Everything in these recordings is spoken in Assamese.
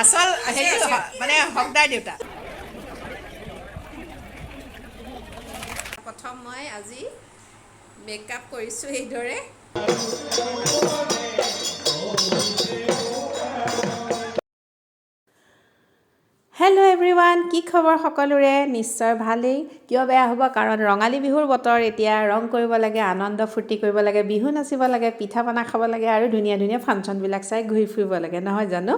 আচল হেৰি মানে হকদাৰ দেউতা প্ৰথম মই আজি মেকআপ কৰিছোঁ এইদৰে হেল্ল' এভৰিৱান কি খবৰ সকলোৰে নিশ্চয় ভালেই কিয় বেয়া হ'ব কাৰণ ৰঙালী বিহুৰ বতৰ এতিয়া ৰং কৰিব লাগে আনন্দ ফূৰ্তি কৰিব লাগে বিহু নাচিব লাগে পিঠা পনা খাব লাগে আৰু ধুনীয়া ধুনীয়া ফাংচনবিলাক চাই ঘূৰি ফুৰিব লাগে নহয় জানো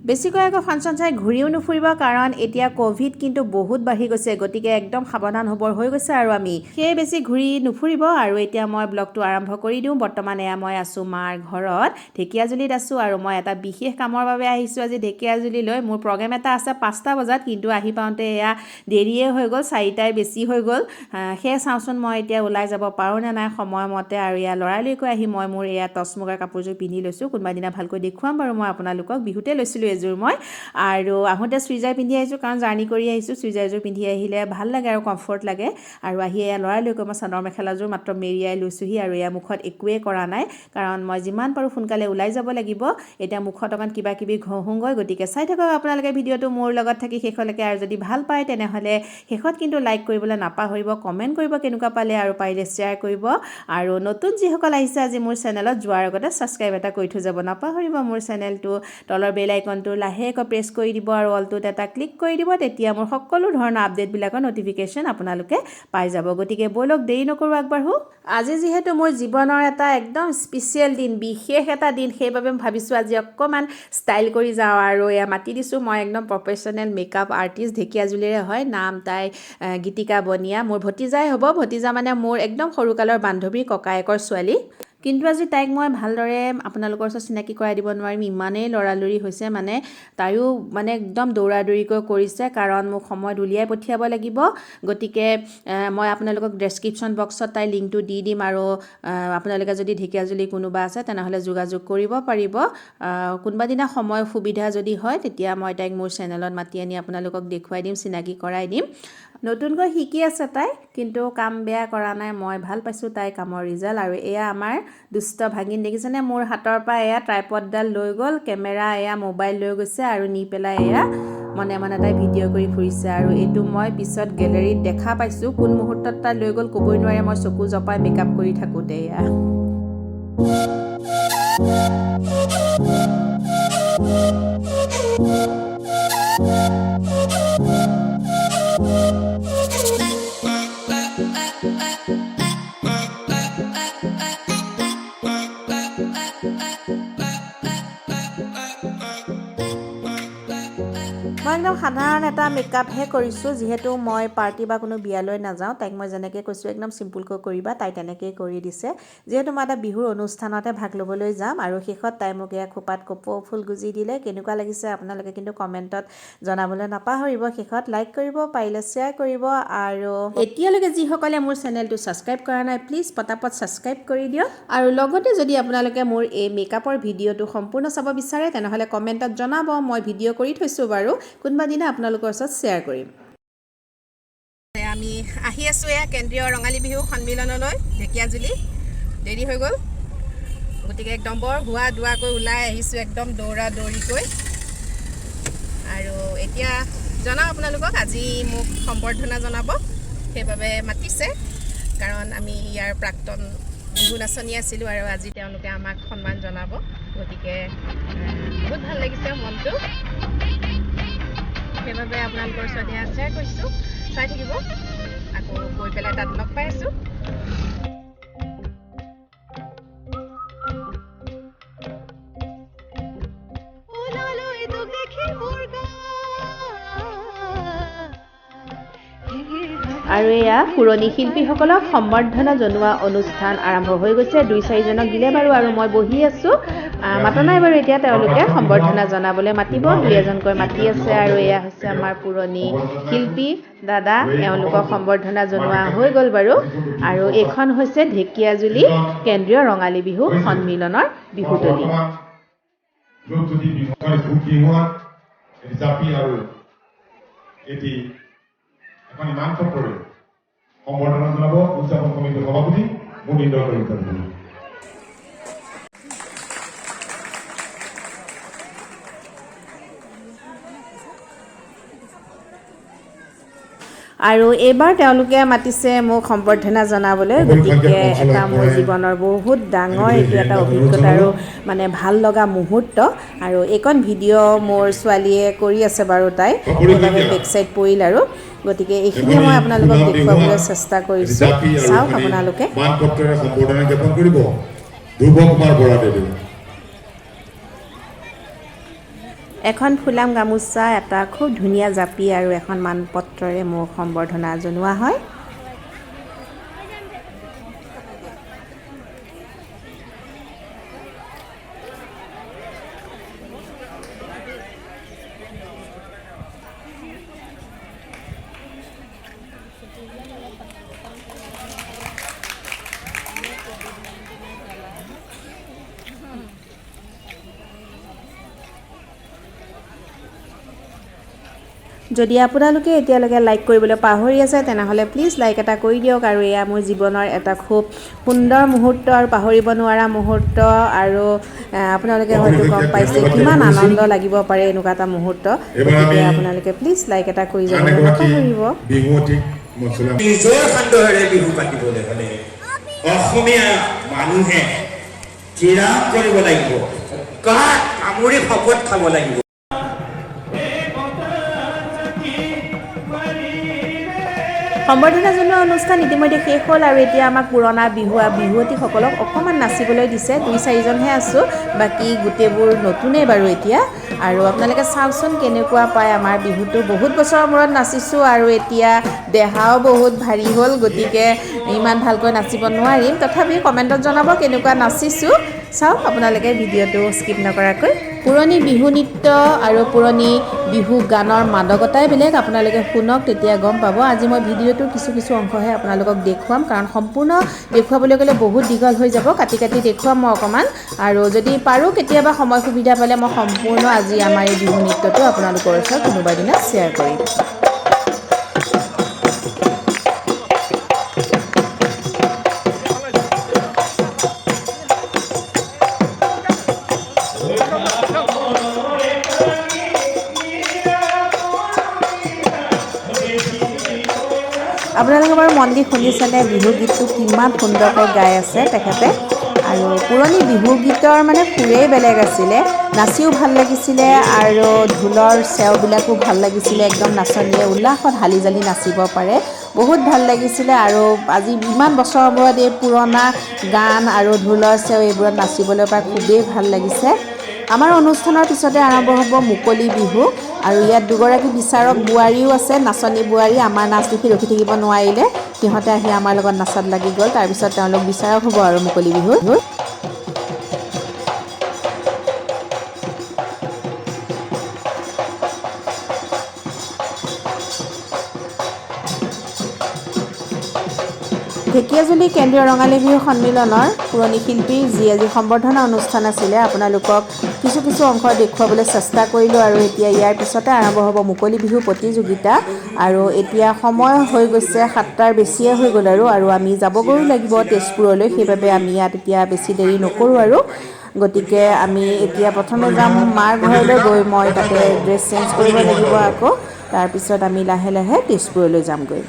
বেছিকৈ আকৌ ফাংচন চাই ঘূৰিও নুফুৰিব কাৰণ এতিয়া ক'ভিড কিন্তু বহুত বাঢ়ি গৈছে গতিকে একদম সাৱধান হ'বৰ হৈ গৈছে আৰু আমি সেয়ে বেছি ঘূৰি নুফুৰিব আৰু এতিয়া মই ব্লগটো আৰম্ভ কৰি দিওঁ বৰ্তমান এয়া মই আছোঁ মাৰ ঘৰত ঢেকীয়াজুলিত আছোঁ আৰু মই এটা বিশেষ কামৰ বাবে আহিছোঁ আজি ঢেকীয়াজুলিলৈ মোৰ প্ৰগ্ৰেম এটা আছে 5টা বজাত কিন্তু আহি পাওঁতে এয়া দেৰিয়ে হৈ গ'ল 4টাই বেছি হৈ গ'ল সেয়ে চাওঁচোন মই এতিয়া ওলাই যাব পাৰোঁ নে নাই সময়মতে আৰু এয়া লৰালৰিকৈ আহি মই মোৰ এয়া টচমুগাৰ কাপোৰযোৰ পিন্ধি লৈছোঁ কোনোবা দিনা ভালকৈ দেখুৱাম বাৰু মই আপোনালোকক বিহুতে লৈছিলোঁ এযোৰ মই আৰু আহোঁতে চুইজাৰ পিন্ধি আহিছোঁ কাৰণ জাৰ্ণি কৰি আহিছোঁ চুইজাৰযোৰ পিন্ধি আহিলে ভাল লাগে আৰু কমফৰ্ট লাগে আৰু আহি এয়া লৰালৰিকৈ মই চাদৰ মেখেলাযোৰ মাত্ৰ মেৰিয়াই লৈছোঁহি আৰু এয়া মুখত একোৱে কৰা নাই কাৰণ মই যিমান পাৰোঁ সোনকালে ওলাই যাব লাগিব এতিয়া মুখত অকণ কিবা কিবি ঘঁহুগৈ গতিকে চাই থাকক আপোনালোকে ভিডিঅ'টো মোৰ লগত থাকি শেষলৈকে আৰু যদি ভাল পায় তেনেহ'লে শেষত কিন্তু লাইক কৰিবলৈ নাপাহৰিব কমেণ্ট কৰিব কেনেকুৱা পালে আৰু পাৰিলে শ্বেয়াৰ কৰিব আৰু নতুন যিসকল আহিছে আজি মোৰ চেনেলত যোৱাৰ আগতে ছাবস্ক্ৰাইব এটা কৰি থৈ যাব নাপাহৰিব মোৰ চেনেলটো তলৰ বেল আইকনটো লাহেকৈ প্ৰেছ কৰি দিব আৰু অলটোত এটা ক্লিক কৰি দিব তেতিয়া মোৰ সকলো ধৰণৰ আপডেটবিলাকৰ নটিফিকেশ্যন আপোনালোকে পাই যাব গতিকে ব'লক দেৰি নকৰোঁ আগবাঢ়ো আজি যিহেতু মোৰ জীৱনৰ এটা একদম স্পেচিয়েল দিন বিশেষ এটা দিন সেইবাবে ভাবিছোঁ আজি অকণমান ষ্টাইল কৰি যাওঁ আৰু এয়া মাতি দিছোঁ মই একদম প্ৰফেশ্যনেল মেকআপ আৰ্টিষ্ট ঢেকীয়াজুলিৰে হয় নাম তাই গীতিকা বনিয়া মোৰ ভতিজাই হ'ব ভতিজা মানে মোৰ একদম সৰুকালৰ বান্ধৱীৰ ককায়েকৰ ছোৱালী কিন্তু আজি তাইক মই ভালদৰে আপোনালোকৰ ওচৰত চিনাকি কৰাই দিব নোৱাৰিম ইমানেই লৰালৰি হৈছে মানে তাইও মানে একদম দৌৰাদৌৰিকৈ কৰিছে কাৰণ মোক সময়ত উলিয়াই পঠিয়াব লাগিব গতিকে মই আপোনালোকক ডেছক্ৰিপশ্যন বক্সত তাইৰ লিংকটো দি দিম আৰু আপোনালোকে যদি ঢেকীয়াজুলি কোনোবা আছে তেনেহ'লে যোগাযোগ কৰিব পাৰিব কোনোবা দিনা সময় সুবিধা যদি হয় তেতিয়া মই তাইক মোৰ চেনেলত মাতি আনি আপোনালোকক দেখুৱাই দিম চিনাকি কৰাই দিম নতুনকৈ শিকি আছে তাই কিন্তু কাম বেয়া কৰা নাই মই ভাল পাইছোঁ তাই কামৰ ৰিজাল্ট আৰু এয়া আমাৰ দুষ্ট ভাগিন দেখিছেনে মোৰ হাতৰ পৰা এয়া ট্ৰাইপডডাল লৈ গ'ল কেমেৰা এয়া মোবাইল লৈ গৈছে আৰু নি পেলাই এয়া মনে মনে তাই ভিডিঅ' কৰি ফুৰিছে আৰু এইটো মই পিছত গেলেৰীত দেখা পাইছোঁ কোন মুহূৰ্তত তাই লৈ গ'ল ক'বই নোৱাৰে মই চকু জপাই মেকআপ কৰি থাকোঁতে এয়া মই একদম সাধাৰণ এটা মেকআপহে কৰিছোঁ যিহেতু মই পাৰ্টি বা কোনো বিয়ালৈ নাযাওঁ তাইক মই যেনেকৈ কৈছোঁ একদম চিম্পুলকৈ কৰিবা তাই তেনেকৈয়ে কৰি দিছে যিহেতু মই এটা বিহুৰ অনুষ্ঠানতে ভাগ ল'বলৈ যাম আৰু শেষত তাই মোক এয়া খোপাত কপৌ ফুল গুজি দিলে কেনেকুৱা লাগিছে আপোনালোকে কিন্তু কমেণ্টত জনাবলৈ নাপাহৰিব শেষত লাইক কৰিব পাৰিলে শ্বেয়াৰ কৰিব আৰু এতিয়ালৈকে যিসকলে মোৰ চেনেলটো ছাবস্ক্ৰাইব কৰা নাই প্লিজ পটাপট ছাবস্ক্ৰাইব কৰি দিয়ক আৰু লগতে যদি আপোনালোকে মোৰ এই মেকআপৰ ভিডিঅ'টো সম্পূৰ্ণ চাব বিচাৰে তেনেহ'লে কমেণ্টত জনাব মই ভিডিঅ' কৰি থৈছোঁ বাৰু কোনোবা দিনা আপোনালোকৰ ওচৰত শ্বেয়াৰ কৰিম আমি আহি আছোঁ এয়া কেন্দ্ৰীয় ৰঙালী বিহু সন্মিলনলৈ ঢেকীয়াজুলি দেৰি হৈ গ'ল গতিকে একদম বৰ হোৱা দোৱাকৈ ওলাই আহিছোঁ একদম দৌৰা দৌৰিকৈ আৰু এতিয়া জনাওঁ আপোনালোকক আজি মোক সম্বৰ্ধনা জনাব সেইবাবে মাতিছে কাৰণ আমি ইয়াৰ প্ৰাক্তন বিহু নাচনি আছিলোঁ আৰু আজি তেওঁলোকে আমাক সন্মান জনাব গতিকে বহুত ভাল লাগিছে মনটো সেইবাবে আপোনালোকৰ ওচৰত এয়া শ্বেয়াৰ কৰিছোঁ চাই থাকিব আকৌ গৈ পেলাই তাত লগ পাই আছোঁ আৰু এয়া পুৰণি শিল্পীসকলক সম্বৰ্ধনা জনোৱা অনুষ্ঠান আৰম্ভ হৈ গৈছে 2-4জনক দিলে বাৰু আৰু মই বহি আছোঁ মাতা নাই বাৰু এতিয়া তেওঁলোকে সম্বৰ্ধনা জনাবলৈ মাতিব 2-এজনকৈ মাতি আছে আৰু এয়া হৈছে আমাৰ পুৰণি শিল্পী দাদা এওঁলোকক সম্বৰ্ধনা জনোৱা হৈ গ'ল বাৰু আৰু এইখন হৈছে ঢেকীয়াজুলি কেন্দ্ৰীয় ৰঙালী বিহু সন্মিলনৰ বিহুতলী এখন ইমানপত্ৰৰে সম্বৰ্ধনা জনাব উদযাপন কমিটিৰ সভাপতি মুনীন্দ্ৰ কলিতা। আৰু এইবাৰ তেওঁলোকে মাতিছে মোক সম্বৰ্ধনা জনাবলৈ গতিকে এটা মোৰ জীৱনৰ বহুত ডাঙৰ এইটো এটা অভিজ্ঞতা আৰু মানে ভাল লগা মুহূৰ্ত আৰু এইখন ভিডিঅ' মোৰ ছোৱালীয়ে কৰি আছে বাৰু তাই সেইবাবে বেক চাইড পৰিল আৰু গতিকে এইখিনি মই আপোনালোকক দেখুৱাবলৈ চেষ্টা কৰিছোঁ চাওক আপোনালোকে মানপত্ৰৰে সম্বৰ্ধনা জ্ঞাপন কৰিব ধ্ৰুৱ কুমাৰ বৰাদেৱে এখন ফুলাম গামোচা এটা খুব ধুনীয়া জাপি আৰু এখন মানপত্ৰৰে মোক সম্বৰ্ধনা জনোৱা হয় যদি আপোনালোকে এতিয়ালৈকে লাইক কৰিবলৈ পাহৰি আছে তেনেহ'লে প্লিজ লাইক এটা কৰি দিয়ক আৰু এয়া মোৰ জীৱনৰ এটা খুব সুন্দৰ মুহূৰ্ত আৰু পাহৰিব নোৱাৰা মুহূৰ্ত আৰু আপোনালোকে হয়তো গম পাইছে কিমান আনন্দ লাগিব পাৰে এনেকুৱা এটা মুহূৰ্ত গতিকে আপোনালোকে প্লিজ লাইক এটা কৰি যাবলৈ নাপাহৰিব বিহুৱতী মছলা নিজৰ খান্দহেৰে বিহু পাতিবলৈ হ'লে অসমীয়া মানুহে চিৰাগ কৰিব লাগিব কাক কামুৰি শপত খাব লাগিব সম্বৰ্ধনা জনোৱা অনুষ্ঠান ইতিমধ্যে শেষ হ'ল আৰু এতিয়া আমাক পুৰণা বিহুৱতীসকলক অকণমান নাচিবলৈ দিছে 2-4জনহে আছোঁ বাকী গোটেইবোৰ নতুনেই বাৰু এতিয়া আৰু আপোনালোকে চাওকচোন কেনেকুৱা পায় আমাৰ বিহুটো বহুত বছৰৰ মূৰত নাচিছোঁ আৰু এতিয়া দেহাও বহুত ভাৰী হ'ল গতিকে ইমান ভালকৈ নাচিব নোৱাৰিম তথাপি কমেণ্টত জনাব কেনেকুৱা নাচিছোঁ চাওক আপোনালোকে ভিডিঅ'টো স্কিপ নকৰাকৈ পুৰণি বিহু নৃত্য আৰু পুৰণি বিহু গানৰ মাদকতাই বেলেগ আপোনালোকে শুনক তেতিয়া গম পাব আজি মই ভিডিঅ'টোৰ কিছু অংশহে আপোনালোকক দেখুৱাম কাৰণ সম্পূৰ্ণ দেখুৱাবলৈ গ'লে বহুত দীঘল হৈ যাব কাটি দেখুৱাম মই অকণমান আৰু যদি পাৰোঁ কেতিয়াবা সময় সুবিধা পালে মই সম্পূৰ্ণ আজি আমাৰ এই বিহু নৃত্যটো আপোনালোকৰ ওচৰত কোনোবা দিনা শ্বেয়াৰ কৰিম আপোনালোকে বাৰু মন দি শুনিছেনে বিহু গীতটো কিমান সুন্দৰকৈ গাই আছে তেখেতে আৰু পুৰণি বিহু গীতৰ মানে সুৰেই বেলেগ আছিলে নাচিও ভাল লাগিছিলে আৰু ঢোলৰ চেওবিলাকো ভাল লাগিছিলে একদম নাচনীয়ে উল্লাসত হালি জালি নাচিব পাৰে বহুত ভাল লাগিছিলে আৰু আজি ইমান বছৰৰ মূৰত এই পুৰণা গান আৰু ঢোলৰ চেও এইবোৰত নাচিবলৈ পাই খুবেই ভাল লাগিছে আমাৰ অনুষ্ঠানৰ পিছতে আৰম্ভ হ'ব মুকলি বিহু আৰু ইয়াত দুগৰাকী বিচাৰক বোৱাৰীও আছে নাচনী বোৱাৰী আমাৰ নাচ দেখি ৰখি থাকিব নোৱাৰিলে সিহঁতে আহি আমাৰ লগত নাচাত লাগি গ'ল তাৰপিছত তেওঁলোক বিচাৰক হ'ব আৰু মুকলি বিহুৰ ঢেকীয়াজুলি কেন্দ্ৰীয় ৰঙালী বিহু সন্মিলনৰ পুৰণি শিল্পীৰ যি আজি সম্বৰ্ধনা অনুষ্ঠান আছিলে আপোনালোকক কিছু অংশ দেখুৱাবলৈ চেষ্টা কৰিলোঁ আৰু এতিয়া ইয়াৰ পিছতে আৰম্ভ হ'ব মুকলি বিহু প্ৰতিযোগিতা আৰু এতিয়া সময় হৈ গৈছে 7টাৰ বেছিয়ে হৈ গ'ল আৰু আমি যাবগৈও লাগিব তেজপুৰলৈ সেইবাবে আমি ইয়াত এতিয়া বেছি দেৰি নকৰোঁ আৰু গতিকে আমি এতিয়া প্ৰথমে যাম মাৰ ঘৰলৈ গৈ মই তাতে ড্ৰেছ চেঞ্জ কৰিব লাগিব আকৌ তাৰপিছত আমি লাহে লাহে তেজপুৰলৈ যামগৈ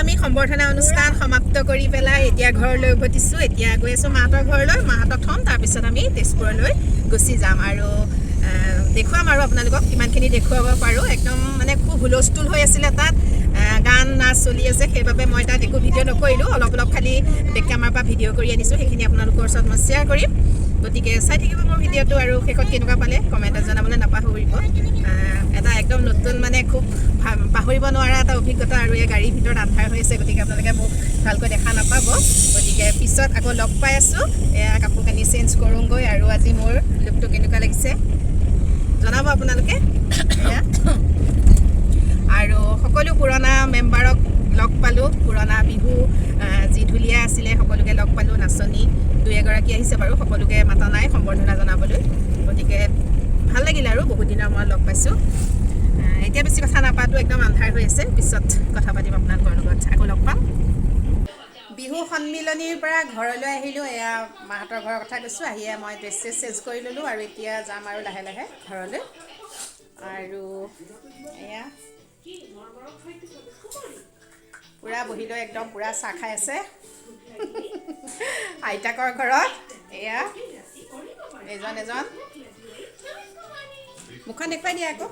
আমি সম্বৰ্ধনা অনুষ্ঠান সমাপ্ত কৰি পেলাই এতিয়া ঘৰলৈ উভতিছোঁ এতিয়া গৈ আছোঁ মাহঁতৰ ঘৰলৈ মাহঁতক থ'ম তাৰপিছত আমি তেজপুৰলৈ গুচি যাম আৰু দেখুৱাম আৰু আপোনালোকক কিমানখিনি দেখুৱাব পাৰোঁ একদম মানে খুব হুলস্থুল হৈ আছিলে তাত গান নাচ চলি আছে সেইবাবে মই তাত একো ভিডিঅ' নকৰিলোঁ অলপ খালি বেক কেমেৰাৰ পৰা ভিডিঅ' কৰি আনিছোঁ সেইখিনি আপোনালোকৰ ওচৰত মই শ্বেয়াৰ কৰিম গতিকে চাই থাকিব মোৰ ভিডিঅ'টো আৰু শেষত কেনেকুৱা পালে কমেণ্টত জনাবলৈ নাপাহৰিব এটা একদম নতুন মানে খুব পাহৰিব নোৱাৰা এটা অভিজ্ঞতা আৰু এই গাড়ীৰ ভিতৰত আন্ধাৰ হৈ আছে গতিকে আপোনালোকে মোক ভালকৈ দেখা নাপাব গতিকে পিছত আকৌ লগ পাই আছোঁ এয়া কাপোৰ কানি চেঞ্জ কৰোঁগৈ আৰু আজি মোৰ লুকটো কেনেকুৱা লাগিছে জনাব আপোনালোকে আৰু সকলো পুৰণা মেম্বাৰক লগ পালোঁ পুৰণা বিহু যি ঢুলীয়া আছিলে সকলোকে লগ পালোঁ নাচনী 2-এগৰাকী আহিছে বাৰু সকলোকে মাতা নাই সম্বৰ্ধনা জনাবলৈ গতিকে ভাল লাগিলে আৰু বহুত দিনৰ মূৰত লগ পাইছোঁ এতিয়া বেছি কথা নাপাতো একদম আন্ধাৰ হৈ আছে পিছত কথা পাতিম আপোনালোকৰ লগত আকৌ লগ পাম বিহু সন্মিলনীৰ পৰা ঘৰলৈ আহিলোঁ এয়া মাহঁতৰ ঘৰৰ কথা কৈছোঁ আহিয়ে মই ড্ৰেছ চেঞ্জ কৰি ল'লোঁ আৰু এতিয়া যাম আৰু লাহে লাহে ঘৰলৈ আৰু এয়া পূৰা বহি লৈ একদম পূৰা চাহ খাই আছে আইতাকৰ ঘৰত এয়া এজন মুখখন দেখুৱাই দিয়া আকৌ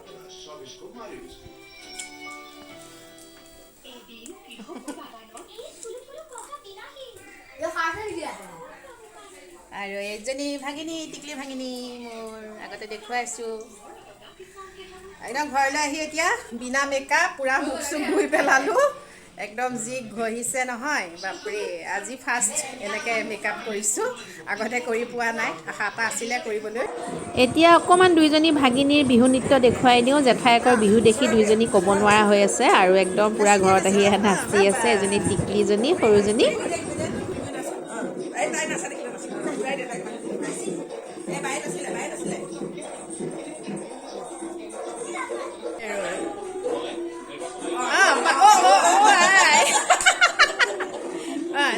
আৰু এজনী ভাগিনী টিকলি ভাগিনী মোৰ আগতে দেখুৱাইছোঁ একদম ঘৰলৈ আহি এতিয়া বিনা মেকআপ পূৰা মুখ চুখ ধুই পেলালোঁ একদম যি ঘঁহিছে নহয় বাপৰে আজি ফাৰ্ষ্ট এনেকৈ মেকআপ কৰিছোঁ আগতে কৰি পোৱা নাই আশা এটা আছিলে কৰিবলৈ এতিয়া অকণমান দুইজনী ভাগিনীৰ বিহু নৃত্য দেখুৱাই দিওঁ জেঠায়েকৰ বিহু দেখি দুইজনী ক'ব নোৱাৰা হৈ আছে আৰু একদম পূৰা ঘৰত আহি নাচি আছে এজনী টিকলিজনী সৰুজনী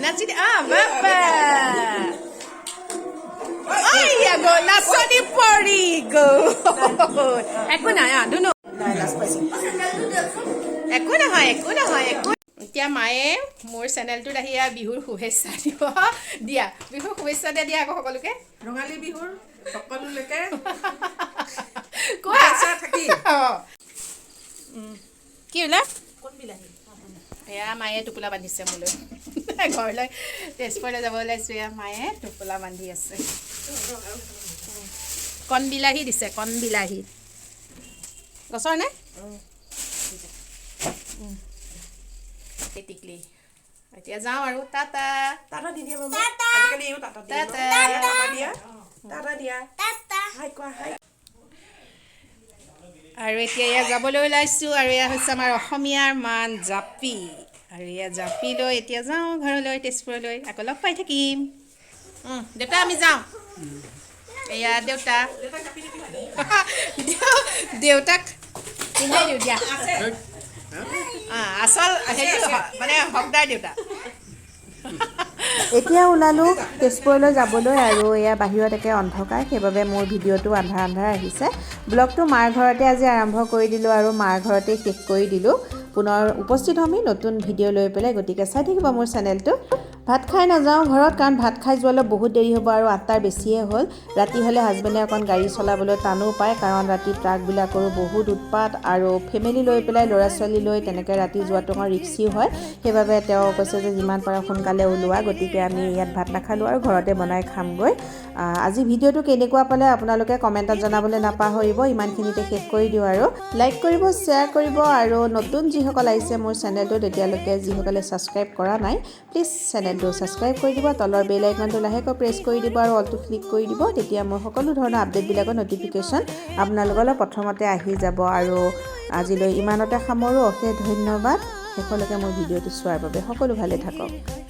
নাচি বাবা নাচনি পৰি গ'ল একো নাই ধুনু একো নহয় এতিয়া মায়ে মোৰ চেনেলটোত আহি বিহুৰ শুভেচ্ছা দিব দিয়া বিহুৰ শুভেচ্ছা দিয়া আকৌ সকলোকে ৰঙালী বিহুৰ সকলোলৈকে কোৱা থাকি কি ওলা কোন বিলাহী এয়া মায়ে টোপোলা বান্ধিছে মোলৈ ঘৰলৈ তেজপুৰলৈ যাব ওলাইছোঁ এয়া মায়ে টোপোলা বান্ধি আছে কণ বিলাহী দিছে কণ বিলাহী গছৰ নে টিকলি এতিয়া যাওঁ আৰু টাটা টাটা দি দিয়া মামা আজিকালি ইও টাটা দিয়া টাটা দিয়া হাই কোৱা হাই আৰু এতিয়া এয়া যাবলৈ ওলাইছোঁ আৰু এয়া হৈছে আমাৰ অসমীয়াৰ মান জাপি আৰু এয়া জাপি লৈ এতিয়া যাওঁ ঘৰলৈ তেজপুৰলৈ আকৌ লগ পাই থাকিম দেউতা আমি যাওঁ এয়া দেউতাক পিন্ধাই দিওঁ দিয়া আচল হেৰি মানে হকদাৰ দেউতা এতিয়া ওলালোঁ তেজপুৰলৈ যাবলৈ আৰু এয়া বাহিৰত একে অন্ধকাৰ সেইবাবে মোৰ ভিডিঅ'টো আন্ধাৰ আহিছে ব্লগটো মাৰ ঘৰতে আজি আৰম্ভ কৰি দিলোঁ আৰু মাৰ ঘৰতে শেষ কৰি দিলোঁ পুনৰ উপস্থিত হ'মি নতুন ভিডিঅ' লৈ পেলাই গতিকে চাই থাকিব মোৰ চেনেলটো ভাত খাই নাযাওঁ ঘৰত কাৰণ ভাত খাই যোৱালৈ বহুত দেৰি হ'ব আৰু 8টাৰ বেছিয়ে হ'ল ৰাতি হ'লে হাজবেণ্ডে অকণ গাড়ী চলাবলৈ টানো পায় কাৰণ ৰাতি ট্ৰাকবিলাকৰো বহুত উৎপাত আৰু ফেমিলি লৈ পেলাই ল'ৰা ছোৱালী লৈ তেনেকৈ ৰাতি যোৱাটো অকণ ৰিক্সি হয় সেইবাবে তেওঁ কৈছে যে যিমান পাৰা সোনকালে ওলোৱা গতিকে আমি ইয়াত ভাত নাখালোঁ আৰু ঘৰতে বনাই খামগৈ আজি ভিডিঅ'টো কেনেকুৱা পালে আপোনালোকে কমেণ্টত জনাবলৈ নাপাহৰিব ইমানখিনিতে শেষ কৰি দিওঁ আৰু লাইক কৰিব শ্বেয়াৰ কৰিব আৰু নতুন যিসকল আহিছে মোৰ চেনেলটোত এতিয়ালৈকে যিসকলে ছাবস্ক্ৰাইব কৰা নাই প্লিজ চেনেলটো ছাবস্ক্ৰাইব কৰি দিব তলৰ বেল আইকনটো লাহেকৈ প্ৰেছ কৰি দিব আৰু অলটো ক্লিক কৰি দিব তেতিয়া মই সকলো ধৰণৰ আপডেটবিলাকৰ ন'টিফিকেশ্যন আপোনালোকলৈ প্ৰথমতে আহি যাব আৰু আজিলৈ ইমানতে সামৰোঁ অশেষ ধন্যবাদ শেষলৈকে মোৰ ভিডিঅ'টো চোৱাৰ বাবে সকলো ভালে থাকক